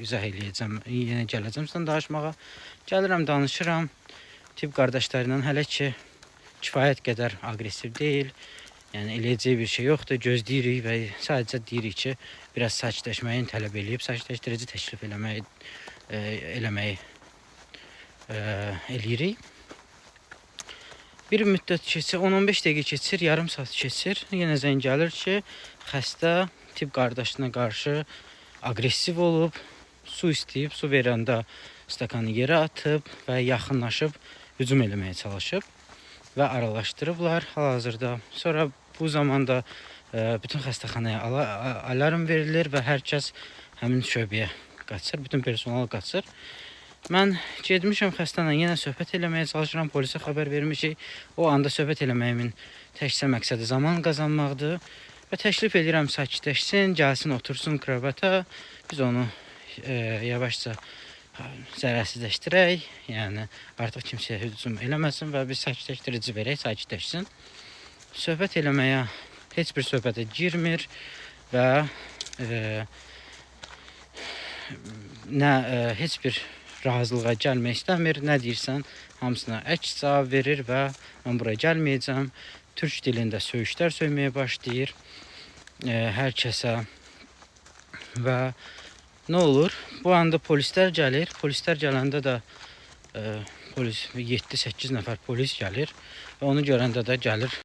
izah eləyəcəm, yenə gələcəm sizdən danışmağa. Gəlirəm, danışıram. Tibb qardaşlarıyla hələ ki kifayət qədər aqressiv deyil. Yəni eləyəcəyi bir şey yoxdur. Gözləyirik və sadəcə deyirik ki, biraz sakitləşməyi tələb eləyib, sakitləşdirici təklif eləməyi eləyirik. Bir müddət keçir, 10-15 dəqiqə keçir, yarım saat keçir. Yenə zəng gəlir ki, xəstə tibb qardaşına qarşı aqressiv olub, su istəyib, su verəndə stakanı yerə atıb və yaxınlaşıb hücum eləməyə çalışıb və aralaşdırıblar hal-hazırda. Sonra bu zamanda bütün xəstəxanaya alarm verilir və hər kəs həmin şöbəyə qaçır, bütün personal qaçır. Mən getmişəm xəstələ, yenə söhbət eləməyə çalışıram, polisə xəbər vermişik. O anda söhbət eləməyimin təkcə məqsədi zaman qazanmaqdır və təklif edirəm sakitləşsin, gəlsin, otursun krevata. Biz onu yavaşca zərərsizləşdirək, yəni artıq kimsəyə hücum eləməsin və biz sakitləşdirici verək, sakitləşsin. Söhbət eləməyə heç bir söhbətə girmir və heç bir razılığa gəlmək istəmir. Nə deyirsən, hamısına əks cavab verir və mən bura gəlməyəcəm. Türk dilində söyüşlər söyməyə başlayır hər kəsə və nə olur? Bu anda polislər gəlir. Polislər gələndə də 7-8 nəfər polis gəlir və onu görəndə də gəlir